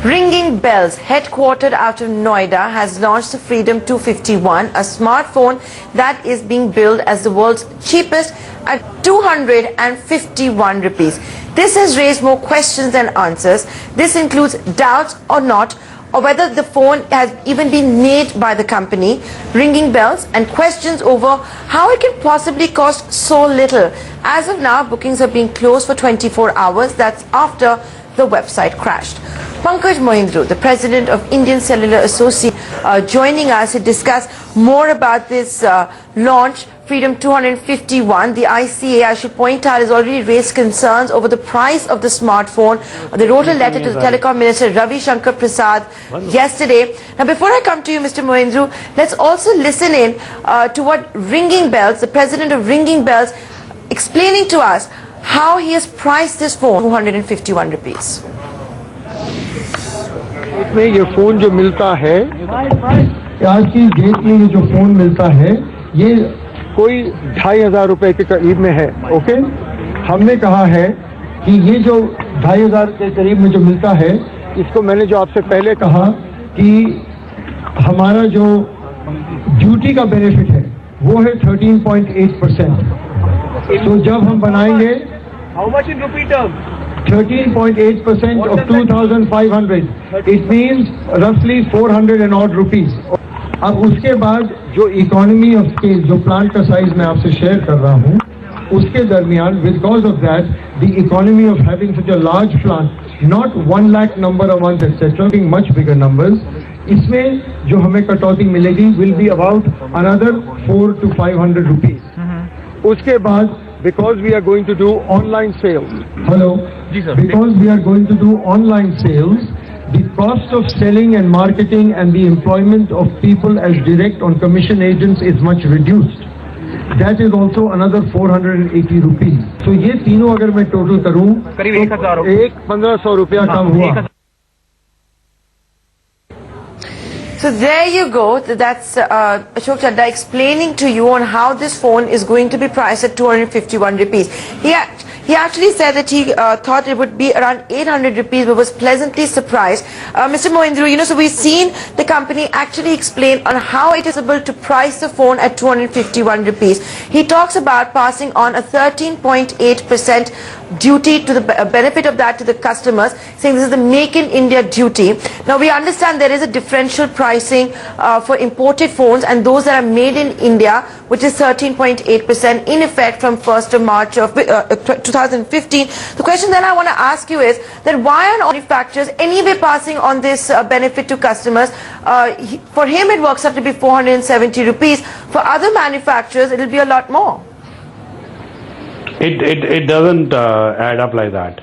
Ringing Bells, headquartered out of Noida, has launched the Freedom 251, a smartphone that is being billed as the world's cheapest at 251 rupees. This has raised more questions than answers. This includes doubts or not, or whether the phone has even been made by the company, Ringing Bells, and questions over how it can possibly cost so little. As of now, bookings are being closed for 24 hours. That's after the website crashed. Pankaj Mohindroo, the president of Indian Cellular Association, joining us to discuss more about this launch, Freedom 251. The ICA, I should point out, has already raised concerns over the price of the smartphone. They wrote a letter to the Telecom Minister Ravi Shankar Prasad yesterday. Now, before I come to you, Mr. Mohindroo, let's also listen in to what Ringing Bells, the president of Ringing Bells, explaining to us how he has priced this phone 251 rupees. में ये phone जो मिलता है, आज की date में ये जो फोन मिलता है, ये कोई 2500 रुपए के करीब में है. ओके, हमने कहा है कि ये जो 2500 के करीब में जो मिलता है, इसको मैंने जो आपसे पहले कहा कि हमारा जो ड्यूटी का बेनिफिट है वो है 13.8%. तो जब हम बनाएंगे, how much in rupee terms? 13.8% of 2,500. It means roughly 400 and odd rupees. अब उसके बाद जो इकोनॉमी ऑफ स्केल, जो प्लांट का साइज मैं आपसे शेयर कर रहा हूँ, उसके दरमियान because of that the economy of having such a large plant, not 1 lakh number a month etc., being much bigger numbers, इसमें जो हमें कटौती मिलेगी will be about another 400 to 500 rupees. उसके बाद because we are going to do online sales. Hello. Because we are going to do online sales, the cost of selling and marketing and the employment of people as direct on commission agents is much reduced. That is also another 480 rupees. So ये तीनों अगर मैं total करूँ, करीब 1000 1500 रुपया कम हुआ. So there you go. That's Ashok Chadda explaining to you on how this phone is going to be priced at 251 rupees. He actually said that he thought it would be around 800 rupees, but was pleasantly surprised. Mr. Mohindroo, so we've seen the company actually explain on how it is able to price the phone at 251 rupees. He talks about passing on a 13.8% duty to the benefit of that to the customers, saying this is the Make in India duty. Now we understand there is a differential pricing for imported phones and those that are made in India, which is 13.8% in effect from 1st of March of 2015. The question then I want to ask you is that why are manufacturers anyway passing on this benefit to customers? For him it works out to be 470 rupees. For other manufacturers it will be a lot more. It doesn't add up like that.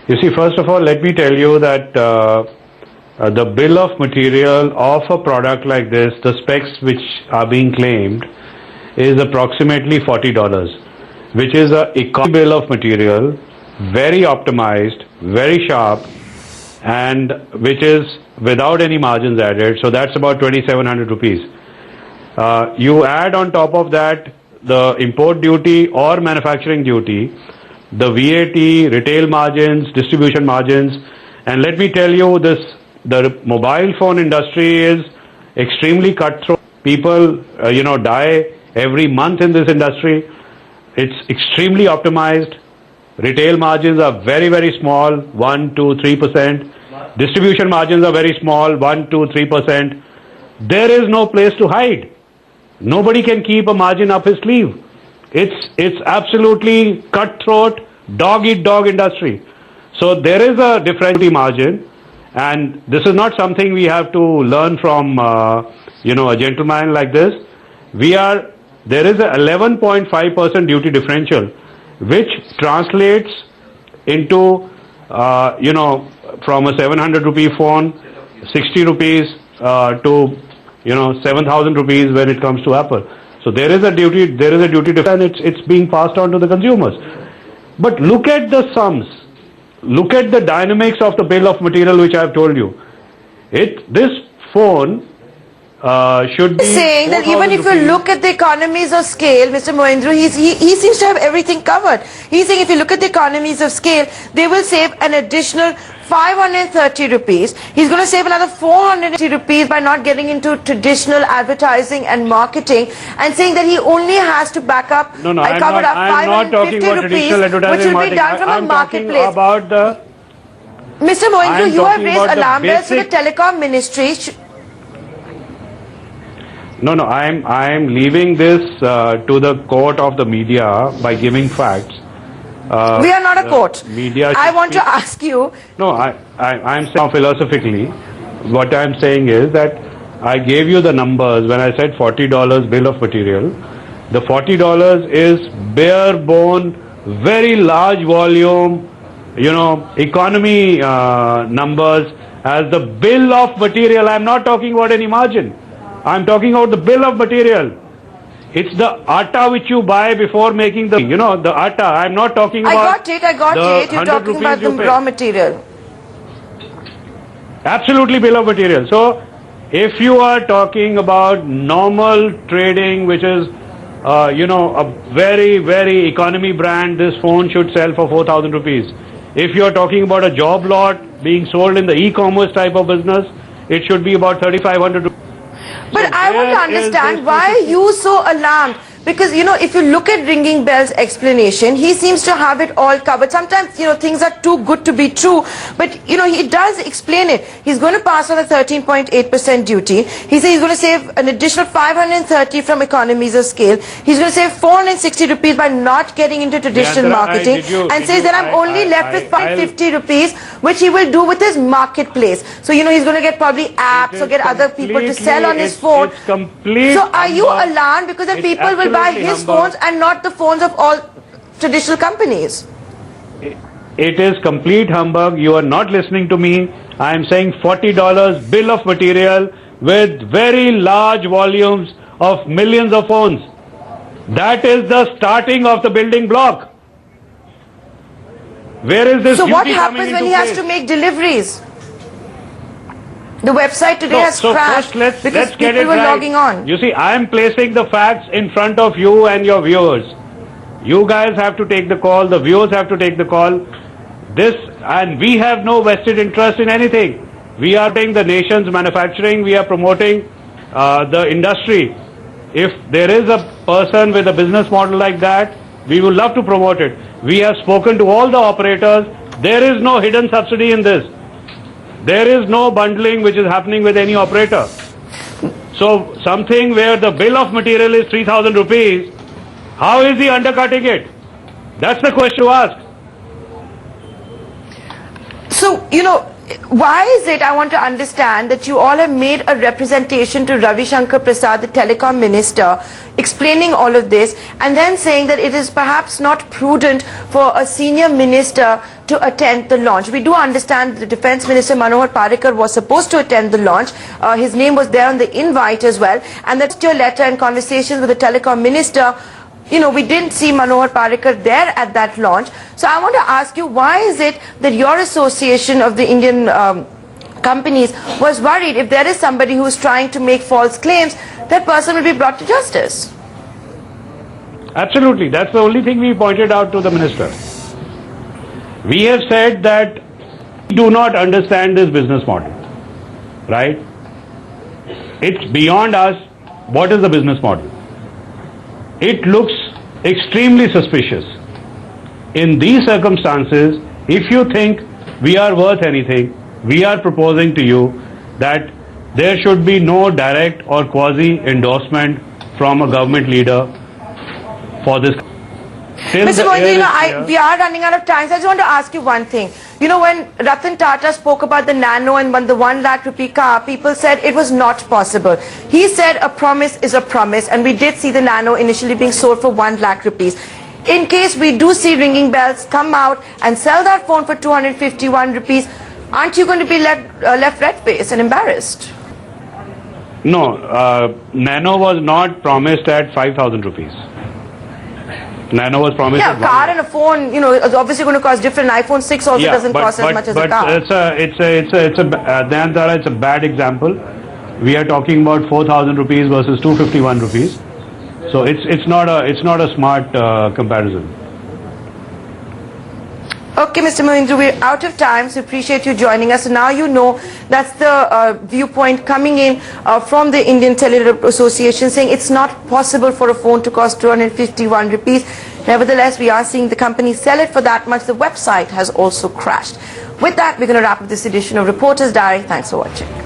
You see, first of all, let me tell you that the bill of material of a product like this, the specs which are being claimed, is approximately $40, which is a economy bill of material, very optimized, very sharp, and which is without any margins added. So that's about 2,700 rupees. You add on top of that the import duty or manufacturing duty, the VAT, retail margins, distribution margins, and let me tell you this, the mobile phone industry is extremely cutthroat. People, die every month in this industry. It's extremely optimized. Retail margins are very, very small, 1, 2, 3%. Distribution margins are very small, 1, 2, 3%. There is no place to hide. Nobody can keep a margin up his sleeve. It's absolutely cutthroat, dog-eat-dog industry. So there is a differential margin, and this is not something we have to learn from, a gentleman like this. There is a 11.5% duty differential, which translates into, from a 700 rupee phone, 60 rupees to 7,000 rupees when it comes to Apple. So there is a duty difference, and it's being passed on to the consumers. But look at the sums, look at the dynamics of the bill of material which I have told you. This phone should be saying that 4,000 even if you rupees. look at the economies of scale, Mr. Mohindroo, he seems to have everything covered. He's saying if you look at the economies of scale, they will save an additional 530 rupees. He's going to save another 480 rupees by not getting into traditional advertising and marketing, and saying that he only has to back up No, no, cover up I'm not talking 550 about rupees, traditional advertising which will be marketing. done from a I'm talking marketplace. about the... Mr. Mohindroo, I'm you have talking raised about the alarm bells to the basic- telecom ministry. No, no, I'm leaving this to the court of the media by giving facts. We are not a the court. media I should want to speak- ask you, No, I'm saying philosophically, what I'm saying is that I gave you the numbers when I said $40 bill of material. The $40 is bare bone, very large volume, economy numbers as the bill of material. I'm not talking about any margin. I'm talking about the bill of material. It's the atta which you buy before making the, the atta. I'm not talking I about... got it. You're 100 talking rupees about the you pay. raw material. Absolutely bill of material. So, if you are talking about normal trading, which is, a very, very economy brand, this phone should sell for 4,000 rupees. If you are talking about a job lot being sold in the e-commerce type of business, it should be about 3,500 rupees. But So I want to where is understand, this why are you so alarmed? Because, if you look at Ringing Bell's explanation, he seems to have it all covered. Sometimes, things are too good to be true. But, he does explain it. He's going to pass on a 13.8% duty. He says he's going to save an additional 530 from economies of scale. He's going to save 460 rupees by not getting into traditional marketing. And says that I'm only left with 550 rupees, which he will do with his marketplace. So, he's going to get probably apps or get other people to sell on his phone. It's complete. So are you alarmed because the people will buy his humbug. phones and not the phones of all traditional companies? It is complete humbug. You are not listening to me. I am saying $40 bill of material with very large volumes of millions of phones. That is the starting of the building block. Where is this So what duty coming happens when into he has place? to make deliveries? The website today has So crashed first because let's get people it were right. logging on. You see, I am placing the facts in front of you and your viewers. You guys have to take the call. The viewers have to take the call. And we have no vested interest in anything. We are doing the nation's manufacturing. We are promoting the industry. If there is a person with a business model like that, we would love to promote it. We have spoken to all the operators. There is no hidden subsidy in this. There is no bundling which is happening with any operator. So something where the bill of material is 3,000 rupees, how is he undercutting it? That's the question to ask. So, why is it, I want to understand, that you all have made a representation to Ravi Shankar Prasad, the telecom minister, explaining all of this, and then saying that it is perhaps not prudent for a senior minister to attend the launch. We do understand the Defence Minister Manohar Parrikar was supposed to attend the launch. His name was there on the invite as well, and that's your letter and conversations with the telecom minister. We didn't see Manohar Parrikar there at that launch. So I want to ask you, why is it that your association of the Indian companies was worried if there is somebody who is trying to make false claims, that person will be brought to justice? Absolutely. That's the only thing we pointed out to the minister. We have said that we do not understand this business model. Right? It's beyond us. What is the business model? It looks extremely suspicious. In these circumstances, if you think we are worth anything, we are proposing to you that there should be no direct or quasi endorsement from a government leader for this. Mr. Mohindroo, we are running out of time, so I just want to ask you one thing. When Ratan Tata spoke about the Nano and the 1 lakh rupee car, people said it was not possible. He said a promise is a promise, and we did see the Nano initially being sold for 1 lakh rupees. In case we do see Ringing Bells come out and sell that phone for 251 rupees, aren't you going to be left red-faced and embarrassed? No, Nano was not promised at 5,000 rupees. Nano was promised. Yeah, a car and a phone, is obviously going to cost different. iPhone 6 also doesn't cost as much as a car. It's a bad example. we are talking about 4,000 rupees versus 251 rupees. So it's not a smart comparison. Okay, Mr. Mohindroo, we're out of time, so appreciate you joining us. So now you know that's the viewpoint coming in from the Indian Cellular Association, saying it's not possible for a phone to cost 251 rupees. Nevertheless, we are seeing the company sell it for that much. The website has also crashed. With that, we're going to wrap up this edition of Reporter's Diary. Thanks for watching.